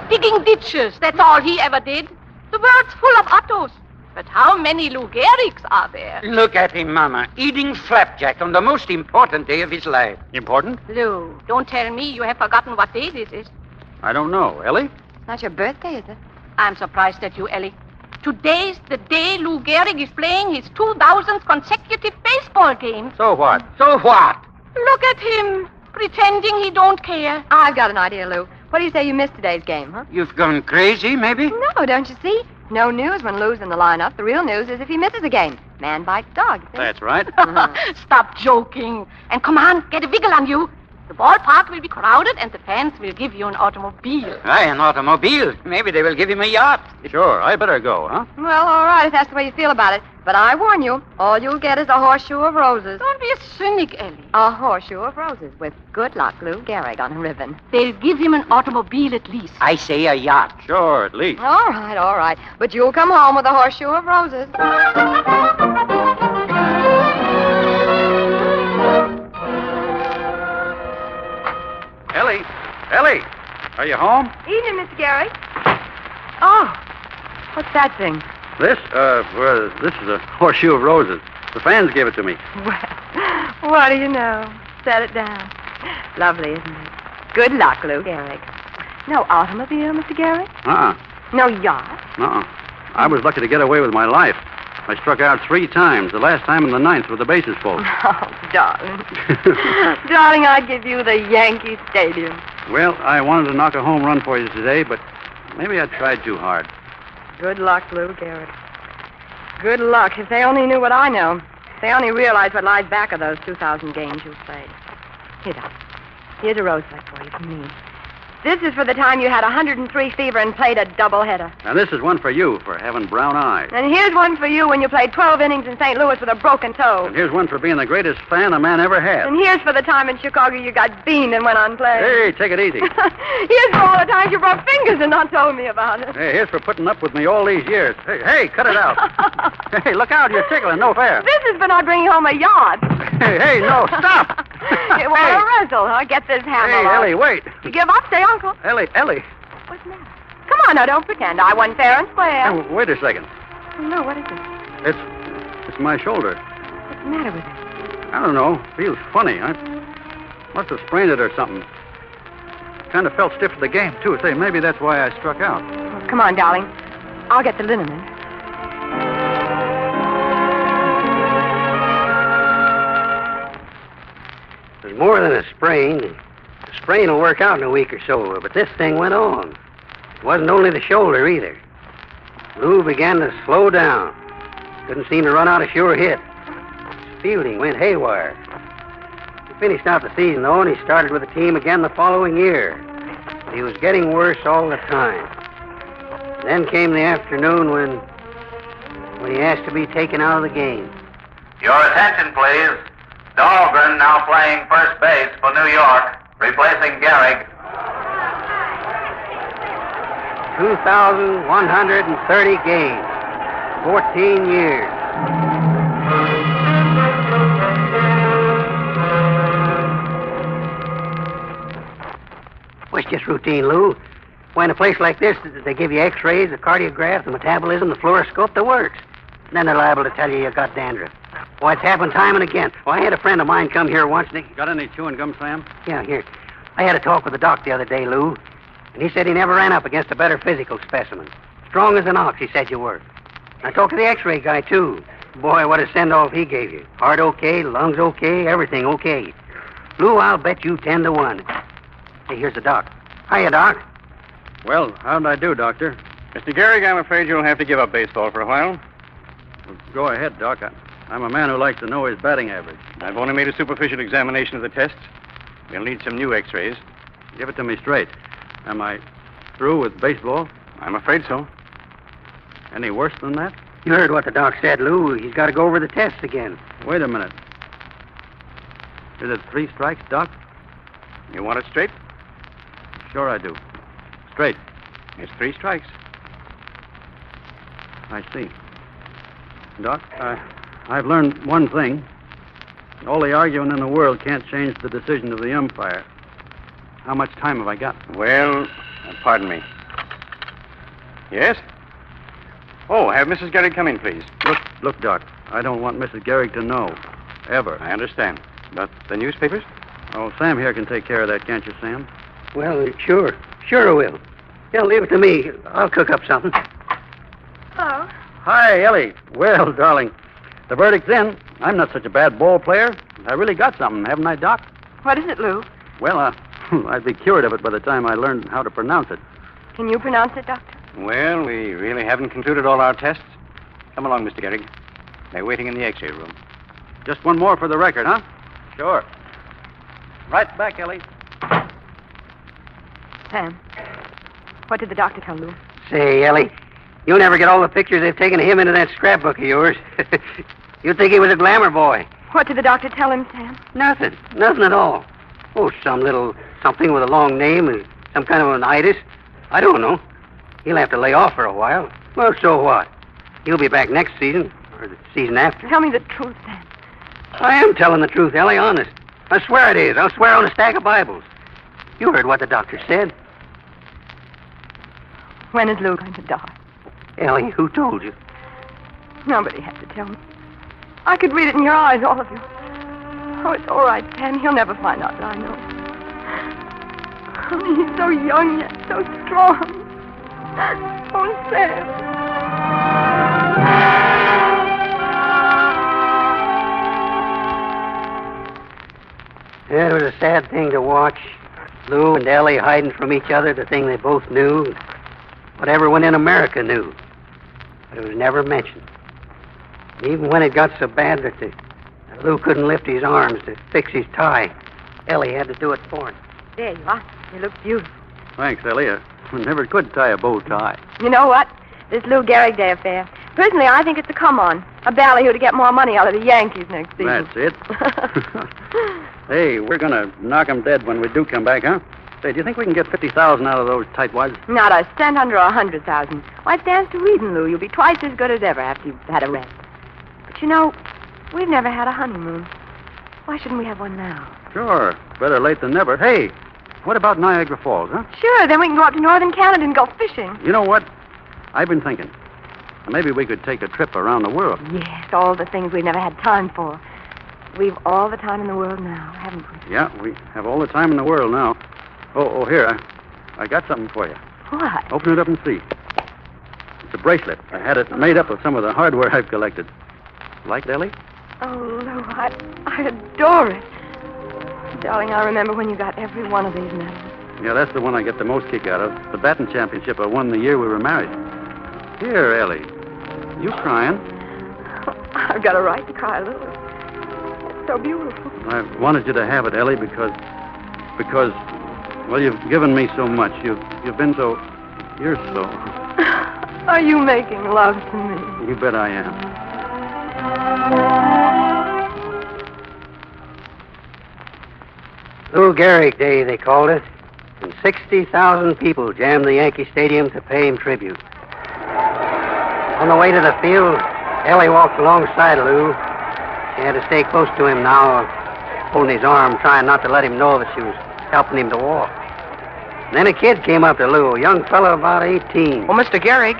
Digging ditches, that's all he ever did. The world's full of Ottos. But how many Lou Gehrigs are there? Look at him, Mama, eating flapjack on the most important day of his life. Important? Lou, don't tell me you have forgotten what day this is. I don't know. Ellie? Not your birthday, is it? I'm surprised at you, Ellie. Today's the day Lou Gehrig is playing his 2000th consecutive baseball game. So what? So what? Look at him, pretending he don't care. I've got an idea, Lou. What do you say you missed today's game, huh? You've gone crazy, maybe? No, don't you see? No news when Lou's in the lineup. The real news is if he misses a game. Man bites dog. See? That's right. Stop joking. And come on, get a wiggle on you. The ballpark will be crowded and the fans will give you an automobile. Aye, an automobile. Maybe they will give him a yacht. Sure, I better go, huh? Well, all right, if that's the way you feel about it. But I warn you, all you'll get is a horseshoe of roses. Don't be a cynic, Ellie. A horseshoe of roses with good luck Lou Gehrig on a ribbon. They'll give him an automobile at least. I say a yacht. Sure, at least. All right. But you'll come home with a horseshoe of roses. Ellie, are you home? Evening, Mr. Gehrig. Oh, what's that thing? This is a horseshoe of roses. The fans gave it to me. Well, what do you know? Set it down. Lovely, isn't it? Good luck, Lou Gehrig. No automobile, Mr. Gehrig? No yacht? I was lucky to get away with my life. I struck out 3 times, the last time in the 9th with the bases full. Oh, darling. Darling, I'd give you the Yankee Stadium. Well, I wanted to knock a home run for you today, but maybe I tried too hard. Good luck, Lou Gehrig. Good luck. If they only knew what I know. If they only realized what lies back of those 2,000 games you played. Here, darling. Here's a rosebud for you from me. This is for the time you had 103 fever and played a doubleheader. Now, this is one for you for having brown eyes. And here's one for you when you played 12 innings in St. Louis with a broken toe. And here's one for being the greatest fan a man ever had. And here's for the time in Chicago you got beamed and went unplayed. Hey, take it easy. Here's for all the times you broke fingers and not told me about it. Hey, here's for putting up with me all these years. Hey, cut it out. Hey, look out, you're tickling. No fair. This is for not bringing home a yacht. Hey, no, stop. It was a wrestle, huh? Get this hammer Hey, off. Ellie, wait. You give up, say uncle. Ellie. What's the matter? Come on, now, don't pretend. I won fair and square. Hey, wait a second. No, what is it? It's my shoulder. What's the matter with it? I don't know. Feels funny. I must have sprained it or something. Kind of felt stiff at the game, too. Say, maybe that's why I struck out. Well, come on, darling. I'll get the liniment. There's more than a sprain. The sprain will work out in a week or so, but this thing went on. It wasn't only the shoulder, either. Lou began to slow down. Couldn't seem to run out a sure hit. His fielding went haywire. He finished out the season, though, and he started with the team again the following year. But he was getting worse all the time. Then came the afternoon when he asked to be taken out of the game. Your attention, please. Dahlgren now playing first base for New York, replacing Gehrig. 2,130 games. 14 years. Well, it's just routine, Lou. Why, in a place like this, they give you x-rays, the cardiograph, the metabolism, the fluoroscope, the works. Then they're liable to tell you got dandruff. Why, it's happened time and again. Well, I had a friend of mine come here once, and he... Got any chewing gum, Sam? Yeah, here. I had a talk with the doc the other day, Lou, and he said he never ran up against a better physical specimen. Strong as an ox, he said you were. I talked to the x-ray guy, too. Boy, what a send-off he gave you. Heart okay, lungs okay, everything okay. Lou, I'll bet you 10 to 1. Hey, here's the doc. Hiya, Doc. Well, how'd I do, Doctor? Mr. Gehrig, I'm afraid you'll have to give up baseball for a while. Well, go ahead, Doc. I'm a man who likes to know his batting average. I've only made a superficial examination of the tests. We'll need some new x-rays. Give it to me straight. Am I through with baseball? I'm afraid so. Any worse than that? You heard what the doc said, Lou. He's got to go over the tests again. Wait a minute. Is it 3 strikes, Doc? You want it straight? Sure I do. Straight. It's 3 strikes. I see. Doc, I've learned one thing. All the arguing in the world can't change the decision of the umpire. How much time have I got? Well, pardon me. Yes? Oh, have Mrs. Gehrig come in, please. Look, Doc. I don't want Mrs. Gehrig to know. Ever. I understand. But the newspapers? Oh, Sam here can take care of that, can't you, Sam? Well, sure. Sure I will. Yeah, leave it to me. I'll cook up something. Hello. Hi, Ellie. Well, darling, the verdict's in. I'm not such a bad ball player. I really got something, haven't I, Doc? What is it, Lou? Well, I'd be cured of it by the time I learned how to pronounce it. Can you pronounce it, Doctor? Well, we really haven't concluded all our tests. Come along, Mr. Gehrig. They're waiting in the x-ray room. Just one more for the record, huh? Sure. Right back, Ellie. Sam, what did the doctor tell Lou? Say, Ellie, you'll never get all the pictures they've taken of him into that scrapbook of yours. You'd think he was a glamour boy. What did the doctor tell him, Sam? Nothing. Nothing at all. Oh, some little something with a long name and some kind of an itis. I don't know. He'll have to lay off for a while. Well, so what? He'll be back next season, or the season after. Tell me the truth, Sam. I am telling the truth, Ellie, honest. I swear it is. I'll swear on a stack of Bibles. You heard what the doctor said. When is Lou going to die? Ellie, who told you? Nobody had to tell me. I could read it in your eyes, all of you. Oh, it's all right, Sam. He'll never find out that I know. Oh, he's so young yet, so strong. Oh, Sam. It was a sad thing to watch. Lou and Ellie hiding from each other the thing they both knew. What everyone in America knew. But it was never mentioned. Even when it got so bad that Lou couldn't lift his arms to fix his tie, Ellie had to do it for him. There you are. You look beautiful. Thanks, Ellie. I never could tie a bow tie. You know what? This Lou Gehrig Day affair. Personally, I think it's a come-on. A ballyhoo to get more money out of the Yankees next season. That's it. Hey, we're going to knock 'em dead when we do come back, huh? Say, do you think we can get 50,000 out of those tightwads? Not a cent under 100,000. Why, it stands to reason, Lou. You'll be twice as good as ever after you've had a rest. But you know, we've never had a honeymoon. Why shouldn't we have one now? Sure. Better late than never. Hey, what about Niagara Falls, huh? Sure, then we can go up to northern Canada and go fishing. You know what? I've been thinking. Maybe we could take a trip around the world. Yes, all the things we've never had time for. We've all the time in the world now, haven't we? Yeah, we have all the time in the world now. Oh, here, I got something for you. What? Open it up and see. It's a bracelet. I had it made up of some of the hardware I've collected. Like it, Ellie? Oh, Lou, I adore it. Darling, I remember when you got every one of these medals. Yeah, that's the one I get the most kick out of. The batting championship I won the year we were married. Here, Ellie. You crying? I've got a right to cry, Lou. It's so beautiful. I wanted you to have it, Ellie, because, well, you've given me so much. You've been so, you're so. Are you making love to me? You bet I am. Lou Gehrig Day, they called it. And 60,000 people jammed the Yankee Stadium to pay him tribute. On the way to the field, Ellie walked alongside Lou. She had to stay close to him now, holding his arm, trying not to let him know that she was helping him to walk. Then a kid came up to Lou, a young fellow about 18. Oh, Mr. Gehrig.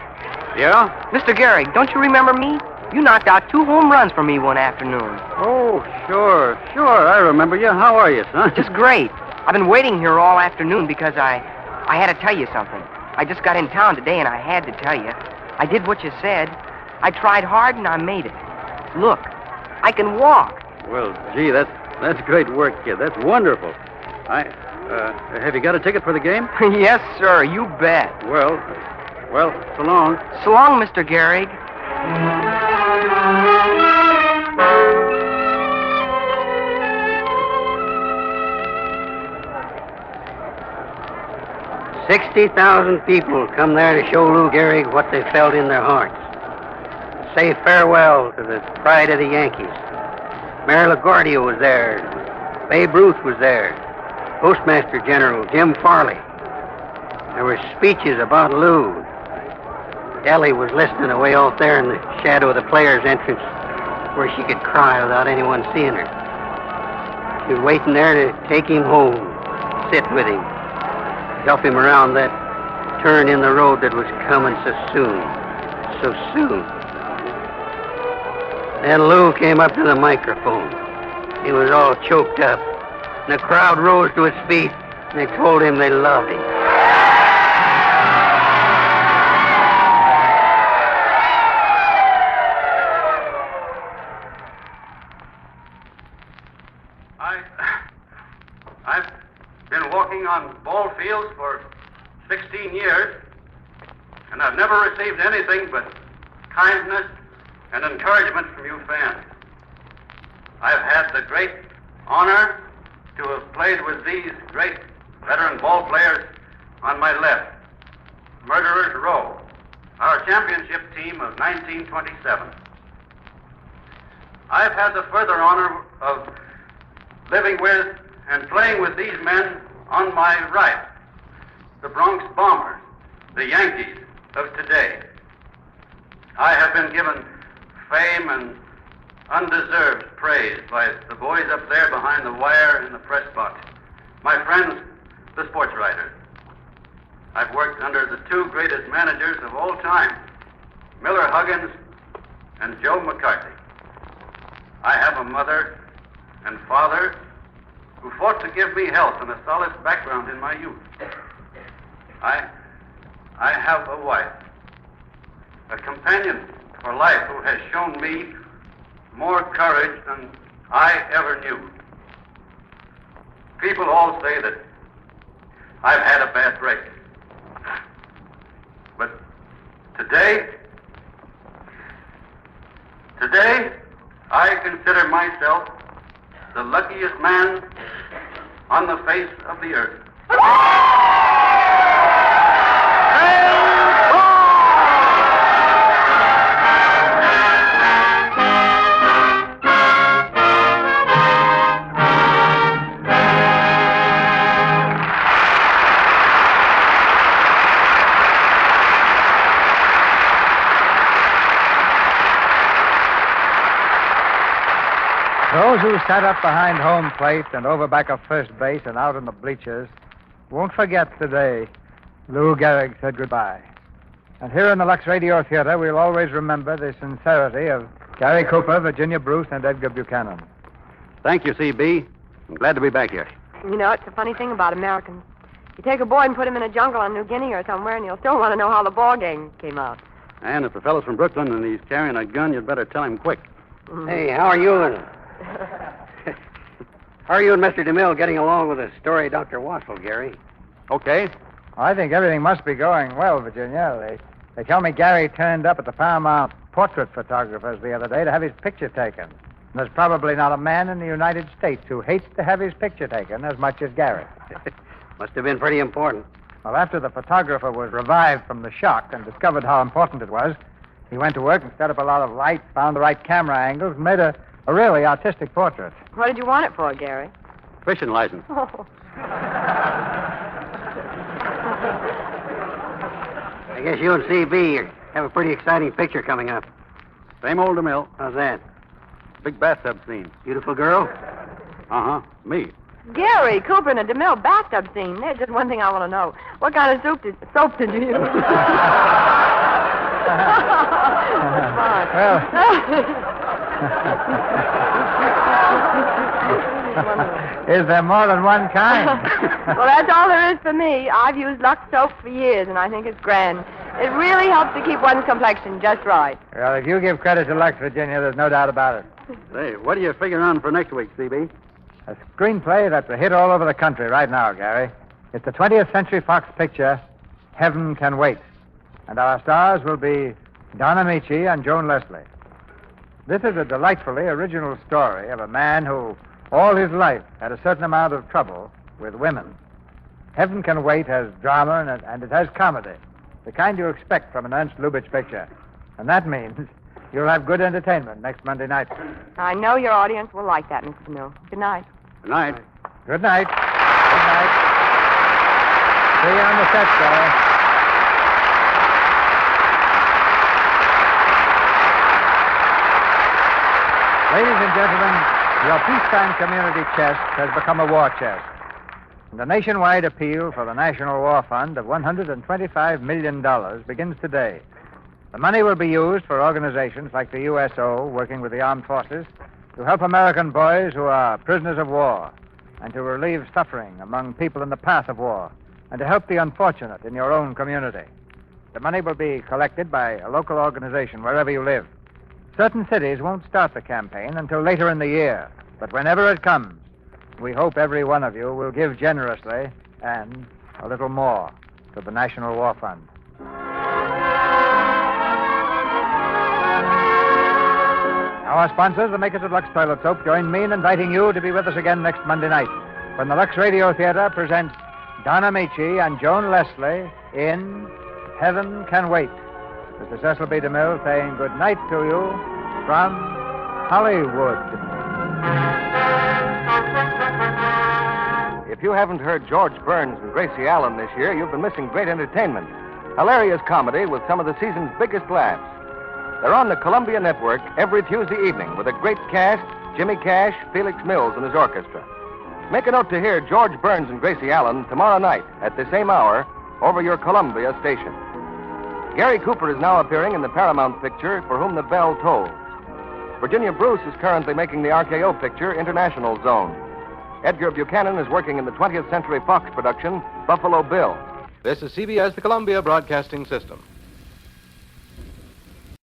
Yeah? Mr. Gehrig, don't you remember me? You knocked out 2 home runs for me one afternoon. Oh, sure. I remember you. How are you, son? Just great. I've been waiting here all afternoon because I had to tell you something. I just got in town today and I had to tell you. I did what you said. I tried hard and I made it. Look, I can walk. Well, gee, that's great work, kid. That's wonderful. Have you got a ticket for the game? Yes, sir. You bet. Well, so long. So long, Mr. Gehrig. 60,000 people come there to show Lou Gehrig what they felt in their hearts. Say farewell to the pride of the Yankees. Mayor LaGuardia was there. Babe Ruth was there. Postmaster General Jim Farley. There were speeches about Lou. Ellie was listening away off there in the shadow of the players' entrance where she could cry without anyone seeing her. She was waiting there to take him home, sit with him, help him around that turn in the road that was coming so soon. Then Lou came up to the microphone. He was all choked up. And the crowd rose to its feet, and they told him they loved him. I've been walking on ball fields for 16 years, and I've never received anything but kindness and encouragement from you fans. I've had the great honor to have played with these great veteran ball players on my left. Murderers Row, our championship team of 1927. I've had the further honor of living with and playing with these men on my right, the Bronx Bombers, the Yankees of today. I have been given fame and undeserved praise by the boys up there behind the wire in the press box. My friends, the sports writers. I've worked under the 2 greatest managers of all time, Miller Huggins and Joe McCarthy. I have a mother and father who fought to give me health and a solid background in my youth. I have a wife, a companion for life who has shown me more courage than I ever knew. People all say that I've had a bad break. But today, I consider myself the luckiest man on the face of the earth. Those who sat up behind home plate and over back of first base and out in the bleachers won't forget the day Lou Gehrig said goodbye. And here in the Lux Radio Theater, we'll always remember the sincerity of Gary Cooper, Virginia Bruce, and Edgar Buchanan. Thank you, C.B. I'm glad to be back here. You know, it's a funny thing about Americans. You take a boy and put him in a jungle on New Guinea or somewhere, and you'll still want to know how the ball game came out. And if the fellow's from Brooklyn and he's carrying a gun, you'd better tell him quick. Hey, how are you and Mr. DeMille getting along with the story Dr. Wassel, Gary? Okay. I think everything must be going well, Virginia. They tell me Gary turned up at the Paramount portrait photographers the other day to have his picture taken. And there's probably not a man in the United States who hates to have his picture taken as much as Gary. Must have been pretty important. Well, after the photographer was revived from the shock and discovered how important it was, he went to work and set up a lot of lights, found the right camera angles, and made a really artistic portrait. What did you want it for, Gary? Fishing license. Oh. I guess you and C.B. have a pretty exciting picture coming up. Same old DeMille. How's that? Big bathtub scene. Beautiful girl? Uh-huh. Me. Gary, Cooper, and a DeMille bathtub scene. There's just one thing I want to know. What kind of soap did you use? Is there more than one kind? Well, that's all there is for me. I've used Lux soap for years, and I think it's grand. It really helps to keep one's complexion just right. Well, if you give credit to Lux, Virginia, there's no doubt about it. Say, what are you figuring on for next week, CB? A screenplay that's a hit all over the country right now, Gary. It's the 20th Century Fox picture, Heaven Can Wait. And our stars will be Don Amici and Joan Leslie. This is a delightfully original story of a man who, all his life, had a certain amount of trouble with women. Heaven Can Wait has drama and it has comedy, the kind you expect from an Ernst Lubitsch picture. And that means you'll have good entertainment next Monday night. I know your audience will like that, Mr. DeMille. Good night. Good night. Good night. Good night. See you on the set, Gary. Ladies and gentlemen, your peacetime community chest has become a war chest. And a nationwide appeal for the National War Fund of $125 million begins today. The money will be used for organizations like the USO, working with the armed forces, to help American boys who are prisoners of war, and to relieve suffering among people in the path of war, and to help the unfortunate in your own community. The money will be collected by a local organization wherever you live. Certain cities won't start the campaign until later in the year, but whenever it comes, we hope every one of you will give generously and a little more to the National War Fund. Our sponsors, the makers of Lux Toilet Soap, join me in inviting you to be with us again next Monday night when the Lux Radio Theater presents Don Amici and Joan Leslie in Heaven Can Wait. Mr. Cecil B. DeMille saying good night to you from Hollywood. If you haven't heard George Burns and Gracie Allen this year, you've been missing great entertainment. Hilarious comedy with some of the season's biggest laughs. They're on the Columbia Network every Tuesday evening with a great cast, Jimmy Cash, Felix Mills, and his orchestra. Make a note to hear George Burns and Gracie Allen tomorrow night at the same hour over your Columbia station. Gary Cooper is now appearing in the Paramount picture For Whom the Bell Tolls. Virginia Bruce is currently making the RKO picture International Zone. Edgar Buchanan is working in the 20th Century Fox production Buffalo Bill. This is CBS, the Columbia Broadcasting System.